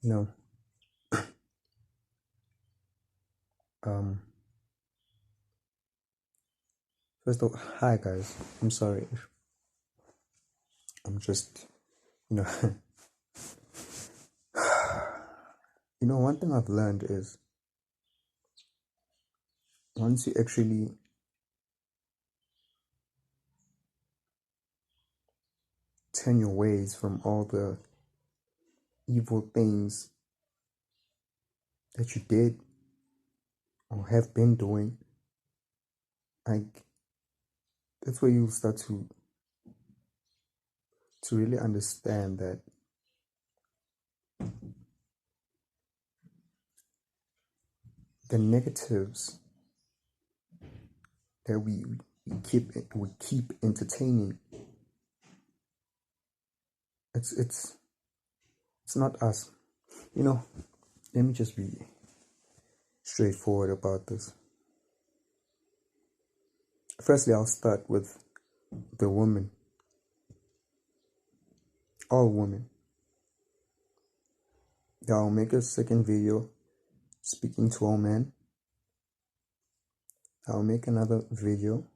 You know, um, first of all, hi guys. I'm sorry. I'm just, you know, one thing I've learned is once you actually turn your ways from all the evil things that you did or have been doing, like that's where you start to really understand that the negatives that we keep entertaining, it's not us. You know, let me just be straightforward about this. Firstly, I'll start with the woman. All women. I'll make a second video speaking to all men. I'll make another video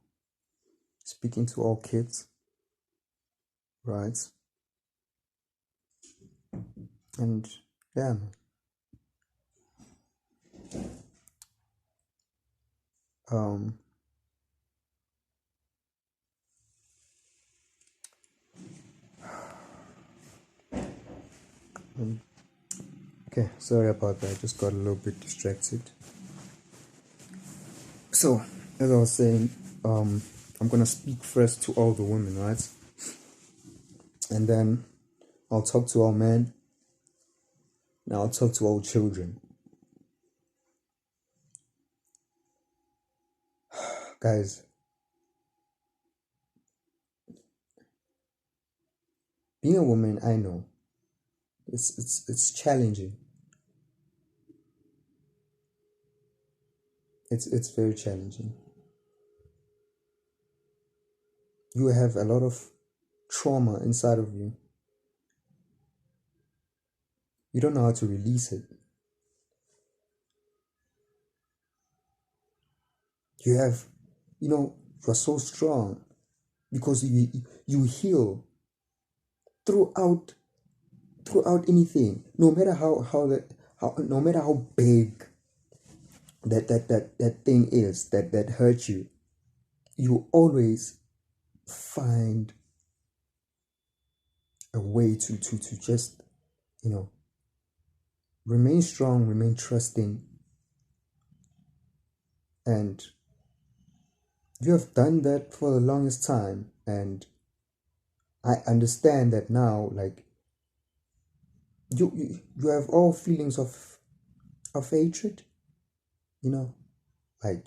speaking to all kids, right? And yeah, um, okay, sorry about that. I just got a little bit distracted. So, as I was saying, I'm gonna speak first to all the women, right? And then I'll talk to all men. Now I'll talk to all children. Guys, being a woman, I know it's challenging. It's very challenging. You have a lot of trauma inside of you. You don't know how to release it. You have, you're so strong because you heal throughout anything. No matter how no matter how big that thing is that hurt you, you always find a way to just you know remain strong, remain trusting, and you have done that for the longest time. And I understand that now, like you have all feelings of hatred, you know, like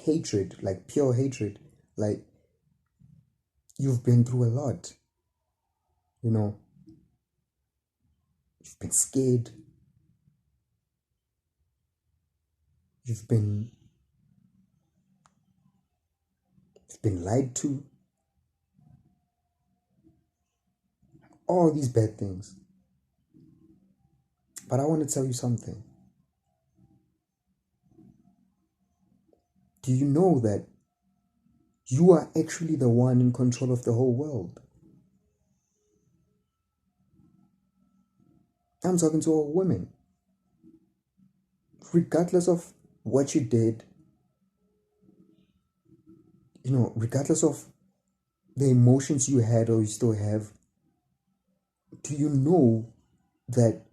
hatred, like pure hatred, like you've been through a lot, you know, you've been scared, you've been lied to, all these bad things. But I want to tell you something. Do you know that you are actually the one in control of the whole world? I'm talking to all women. Regardless of what you did, regardless of the emotions you had or you still have, do you know that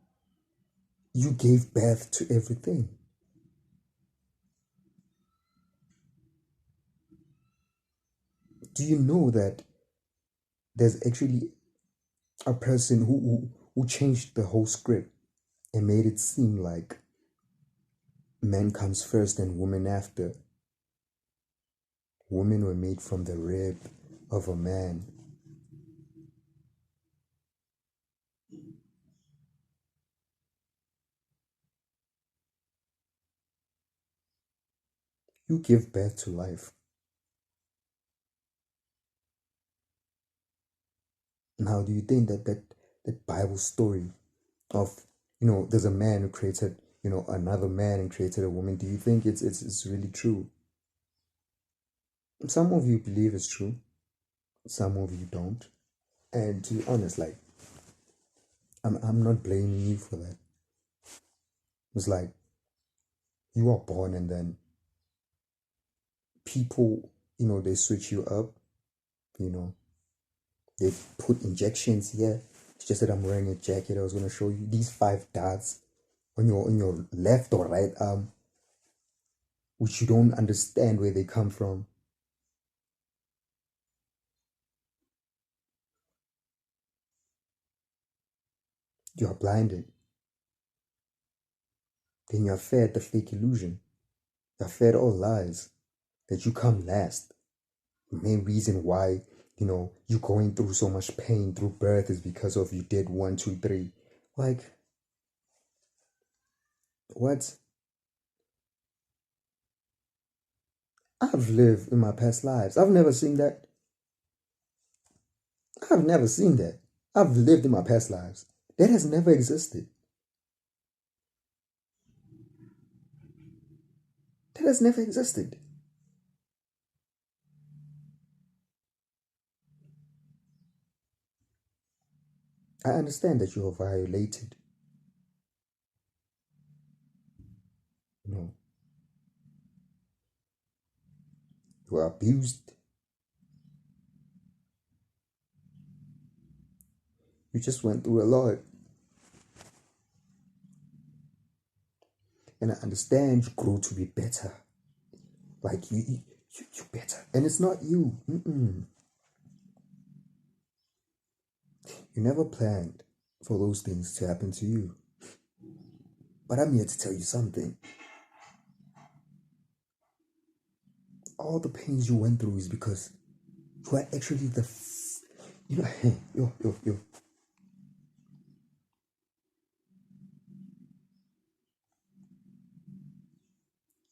you gave birth to everything? Do you know that there's actually a person who changed the whole script and made it seem like man comes first and woman after? Women were made from the rib of a man. You give birth to life. Now, do you think that that Bible story of, there's a man who created, another man and created a woman. Do you think it's really true? Some of you believe it's true, some of you don't. And to be honest, like, I'm not blaming you for that. It's like you are born and then people, they switch you up, you know, they put injections here. It's just that I'm wearing a jacket. I was gonna show you these 5 dots on your left or right arm, which you don't understand where they come from. You are blinded. Then you are fed the fake illusion. You are fed all lies that you come last. The main reason why, you're going through so much pain through birth is because of you did one, two, three. Like, what? I've lived in my past lives. I've never seen that. I've never seen that. I've lived in my past lives. That has never existed. That has never existed. I understand that you are violated. You know, you are abused. You just went through a lot. And I understand you grow to be better. Like you better. And it's not you. Mm-mm. You never planned for those things to happen to you. But I'm here to tell you something. All the pains you went through is because you are actually yo.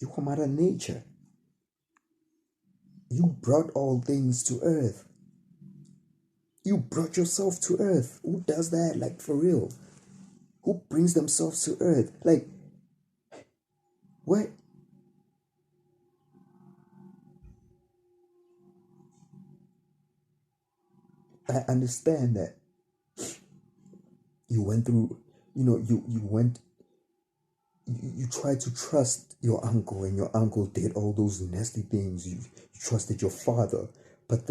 You are Mother Nature. You brought all things to earth. You brought yourself to earth. Who does that? Like, for real? Who brings themselves to earth? Like, what? I understand that you went through, you went, you tried to trust your uncle, and your uncle did all those nasty things. You trusted your father. But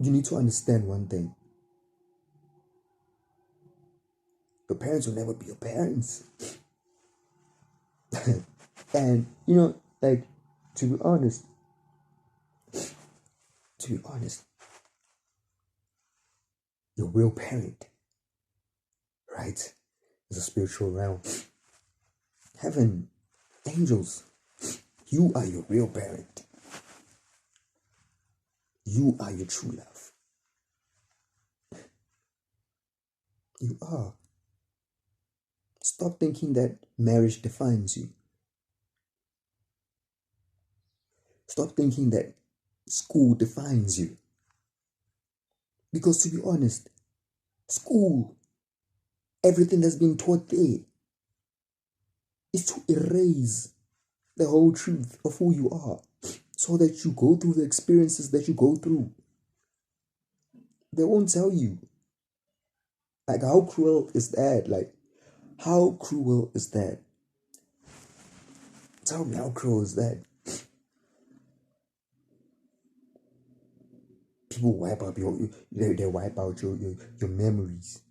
you need to understand one thing. Your parents will never be your parents. And, like, to be honest, to be honest, your real parent, right, is a spiritual realm. Heaven, angels, you are your real parent. You are your true love. You are. Stop thinking that marriage defines you. Stop thinking that school defines you. Because to be honest, school, everything that's being taught there is to erase the whole truth of who you are so that you go through the experiences that you go through. They won't tell you. Like, how cruel is that? Like, how cruel is that? Tell me, how cruel is that? People wipe out they wipe out your memories.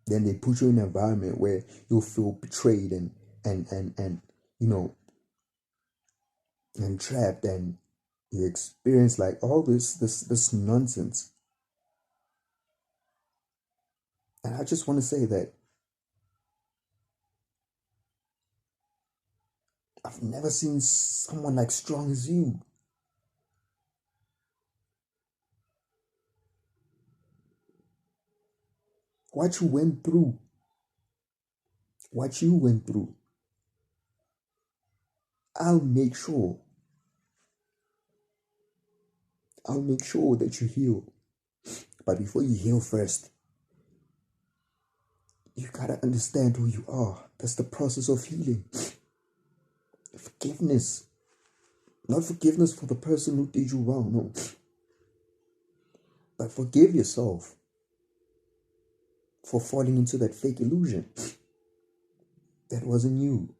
Then they put you in an environment where you'll feel betrayed and and trapped, and you experience like all this nonsense. And I just want to say that I've never seen someone like strong as you. What you went through, what you went through, I'll make sure I'll make sure that you heal. But before you heal first, you gotta understand who you are. That's the process of healing. Forgiveness. Not forgiveness for the person who did you wrong, no. But forgive yourself for falling into that fake illusion. That wasn't you.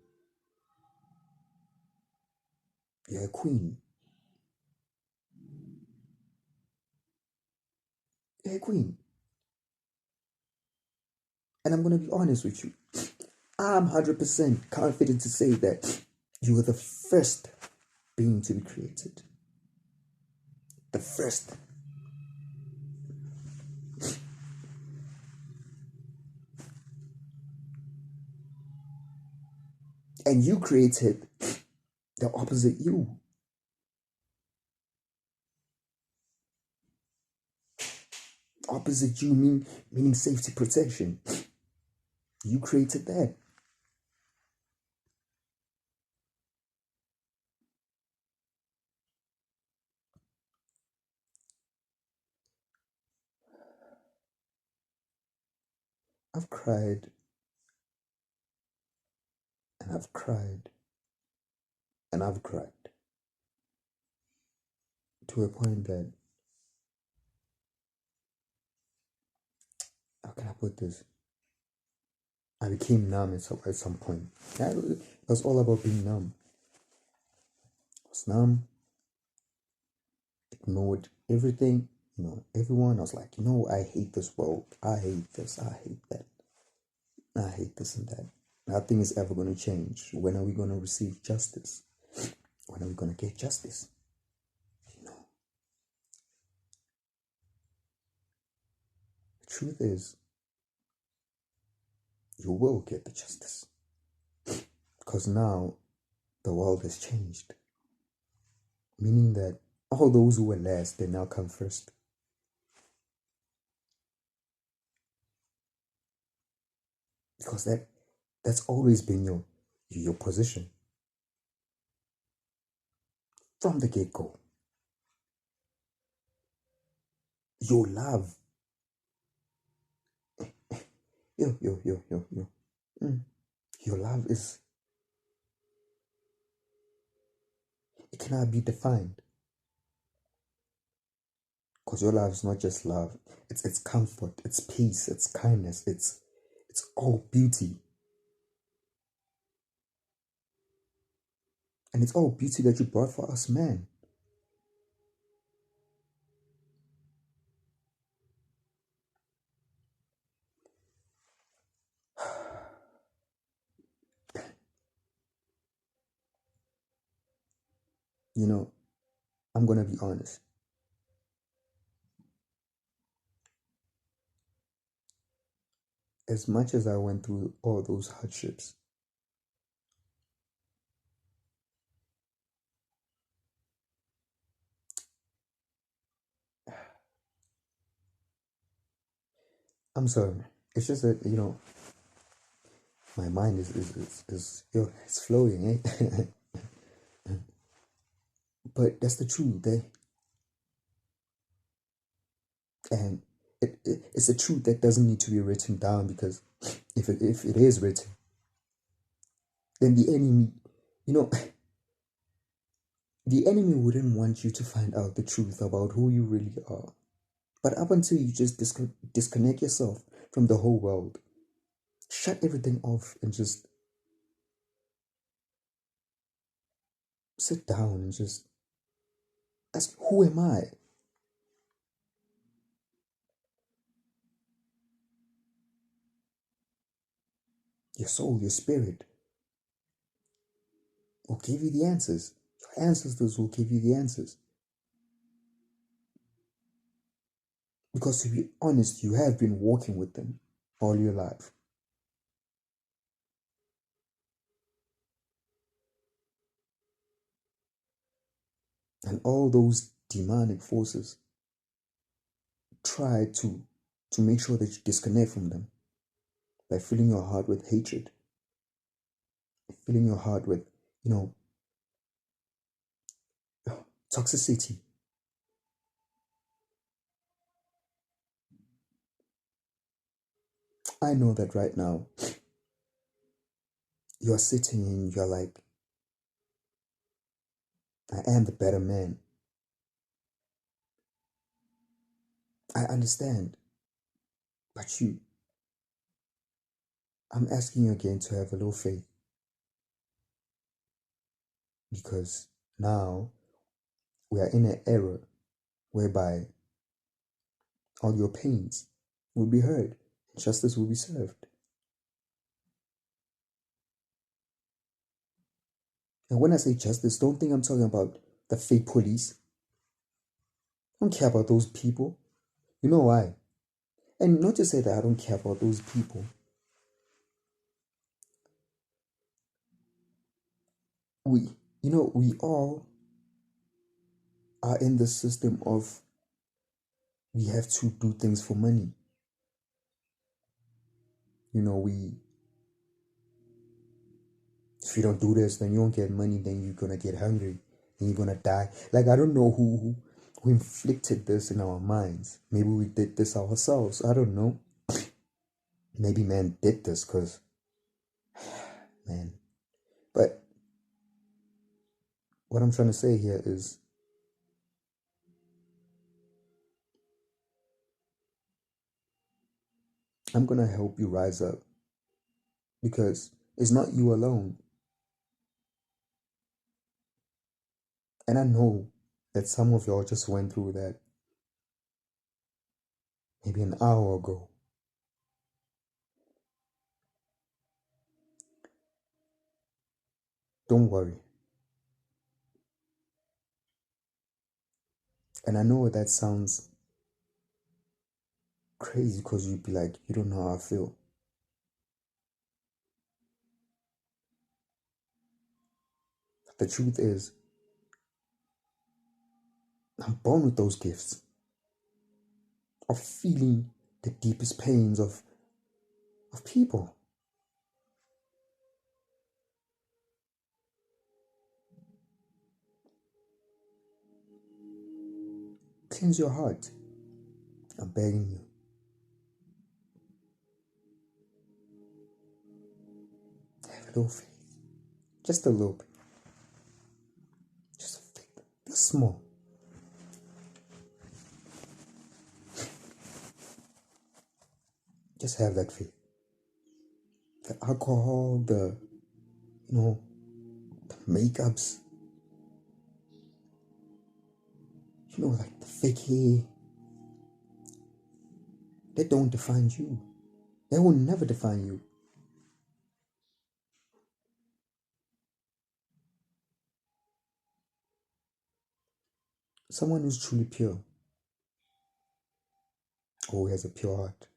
You're a queen. You're a queen. And I'm going to be honest with you. I'm 100% confident to say that you were the first being to be created. The first. And you created the opposite you. Opposite you meaning safety protection. You created that. I've cried and I've cried and I've cried to a point that, how can I put this? I became numb at some point. It was all about being numb. I was numb, ignored everything, everyone. I was like, I hate this world. I hate this. I hate that. I hate this and that. Nothing is ever going to change. When are we going to receive justice? When are we going to get justice? The truth is, you will get the justice. Because now the world has changed. Meaning that all those who were last, they now come first. Because that's always been your position. From the get-go. Your love. Yo. Your love it cannot be defined. Because your love is not just love. It's comfort, it's peace, it's kindness, it's all beauty. And it's all beauty that you brought for us, man. I'm going to be honest. As much as I went through all those hardships, I'm sorry. It's just that, my mind is it's flowing, eh? But that's the truth, eh? And it's a truth that doesn't need to be written down, because if it is written, then the enemy, the enemy wouldn't want you to find out the truth about who you really are. But up until you just disconnect yourself from the whole world, shut everything off and just sit down and just ask, who am I? Your soul, your spirit will give you the answers. Your ancestors will give you the answers. Because to be honest, you have been walking with them all your life. And all those demonic forces try to make sure that you disconnect from them by filling your heart with hatred, filling your heart with, toxicity. I know that right now you're sitting and you're like, I am the better man. I understand. But I'm asking you again to have a little faith because now we are in an era whereby all your pains will be heard, justice will be served. And when I say justice, don't think I'm talking about the fake police. I don't care about those people. You know why? And not to say that I don't care about those people. We, we all are in the system of we have to do things for money. We if you don't do this, then you don't get money, then you're gonna get hungry, then you're gonna die. Like I don't know who inflicted this in our minds. Maybe we did this ourselves. I don't know. Maybe man did this because man. But what I'm trying to say here is I'm gonna help you rise up because it's not you alone. And I know that some of y'all just went through that maybe an hour ago. Don't worry. And I know that sounds crazy because you'd be like, you don't know how I feel. But the truth is, I'm born with those gifts of feeling the deepest pains of people. Cleanse your heart. I'm begging you. Have a little faith. Just a little bit. Just a faith. Just small. Just have that faith. The alcohol, the makeups, like the fake hair, they don't define you. They will never define you. Someone who's truly pure, or who has a pure heart,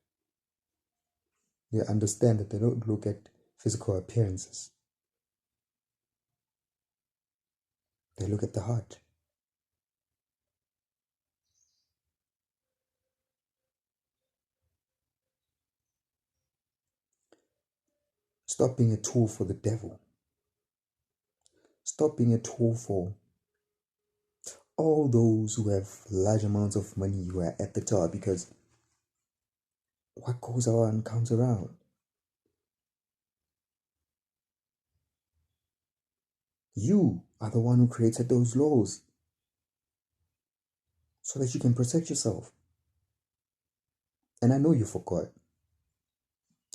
they understand that they don't look at physical appearances. They look at the heart. Stop being a tool for the devil. Stop being a tool for all those who have large amounts of money who are at the top, because what goes around comes around. You are the one who created those laws so that you can protect yourself. And I know you forgot.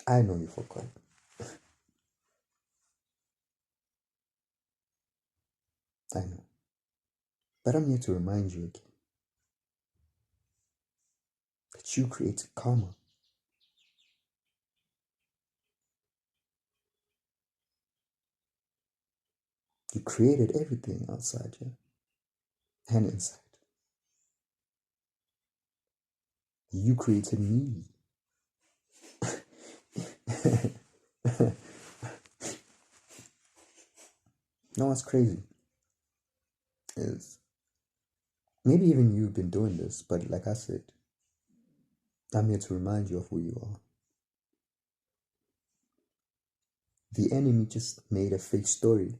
I know you forgot. I know. But I'm here to remind you again that you created karma. You created everything outside you and inside. You created me. No, what's crazy is maybe even you've been doing this, but like I said, I'm here to remind you of who you are. The enemy just made a fake story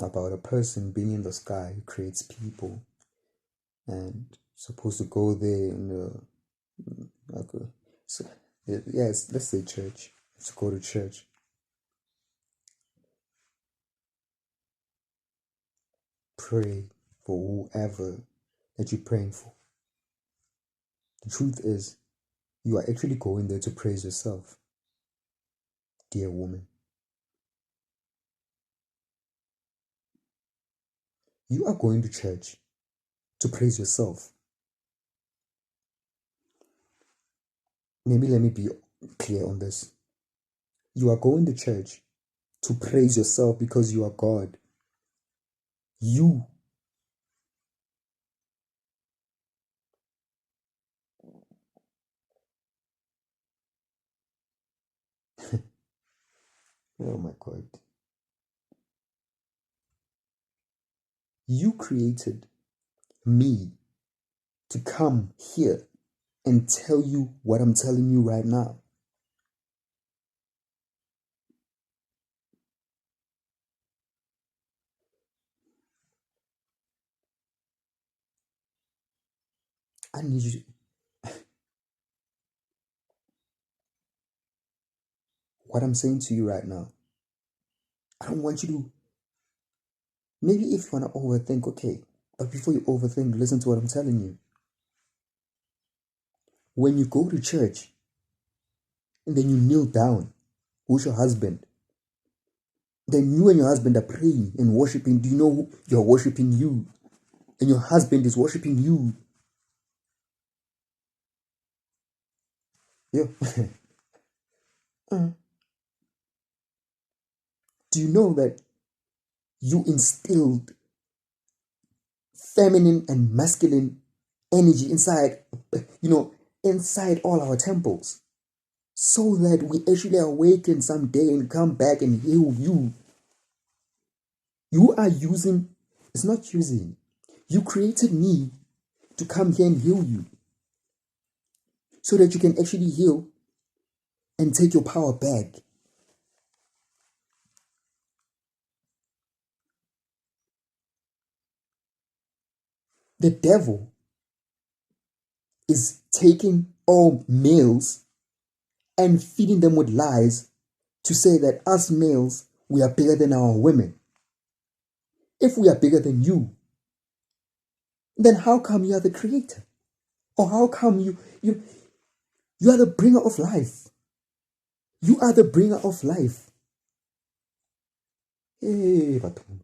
about a person being in the sky who creates people and supposed to go there and like Yes, let's say church. Let's go to church. Pray for whoever that you're praying for. The truth is, you are actually going there to praise yourself, dear woman. You are going to church to praise yourself. Maybe let me be clear on this. You are going to church to praise yourself because you are God. You. Oh my God. You created me to come here and tell you what I'm telling you right now. I need you. What I'm saying to you right now. I don't want you to. Maybe if you want to overthink, okay. But before you overthink, listen to what I'm telling you. When you go to church and then you kneel down with your husband, then you and your husband are praying and worshiping. Do you know you're worshiping you? And your husband is worshiping you. Yeah. Do you know that you instilled feminine and masculine energy inside all our temples, so that we actually awaken someday and come back and heal you? You are using, it's not using. You created me to come here and heal you so that you can actually heal and take your power back. The devil is taking all males and feeding them with lies to say that us males, we are bigger than our women. If we are bigger than you, then how come you are the creator? Or how come you are the bringer of life? You are the bringer of life. Hey, Batum.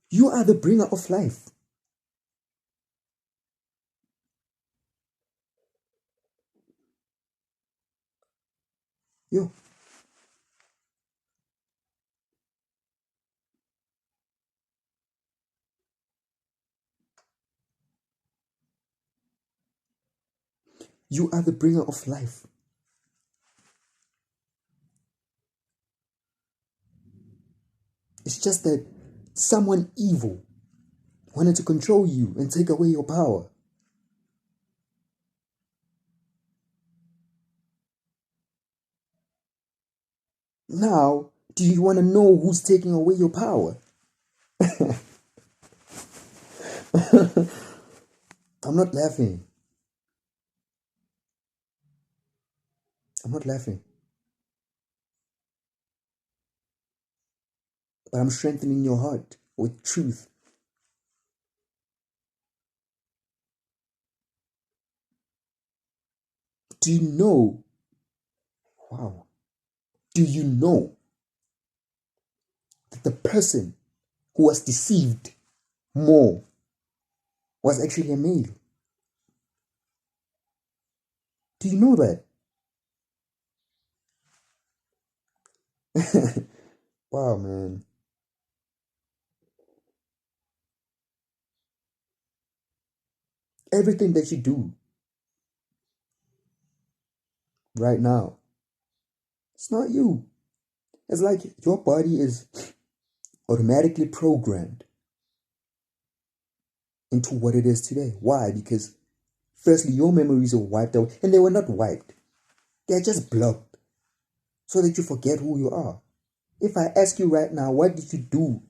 You are the bringer of life. Yo. You are the bringer of life. It's just that someone evil wanted to control you and take away your power. Now, do you want to know who's taking away your power? I'm not laughing. I'm not laughing. But I'm strengthening your heart with truth. Do you know? Wow. Do you know that the person who was deceived more was actually a male? Do you know that? Wow, man. Everything that you do right now, it's not you. It's like your body is automatically programmed into what it is today. Why? Because firstly, your memories are wiped out, and they were not wiped. They're just blocked so that you forget who you are. If I ask you right now, what did you do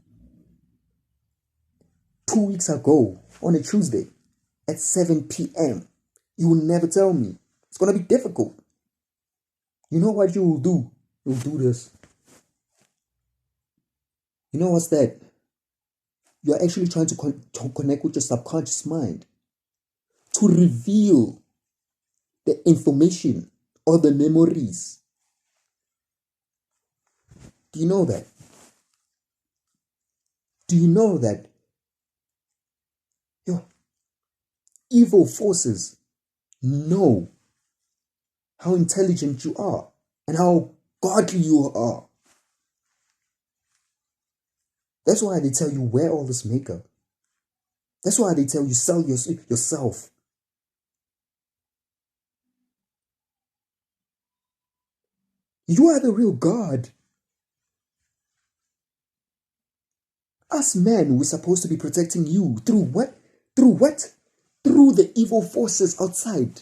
2 weeks ago on a Tuesday at 7 p.m., you will never tell me. It's going to be difficult. You know what you will do? You'll do this. You know what's that? You're actually trying to connect with your subconscious mind to reveal the information or the memories. Do you know that? Do you know that your evil forces know how intelligent you are and how godly you are? That's why they tell you wear all this makeup. That's why they tell you sell yourself. You are the real God. Us men, we're supposed to be protecting you through what? Through what? Through the evil forces outside.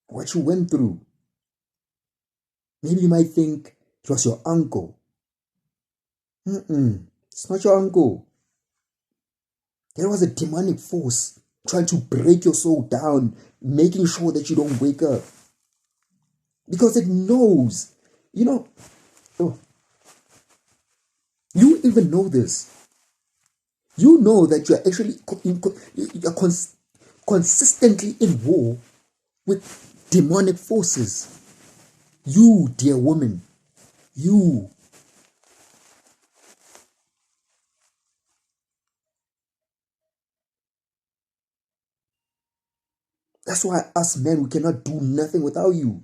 What you went through. Maybe you might think it was your uncle. It's not your uncle. There was a demonic force trying to break your soul down, making sure that you don't wake up. Because it knows. You know, oh, you even know this. You know that you're actually you're consistently in war with demonic forces. You, dear woman, you. That's why us men, we cannot do nothing without you.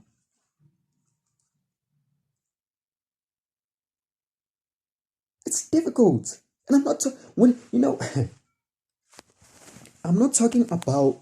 It's difficult. And I'm not, when, I'm not talking about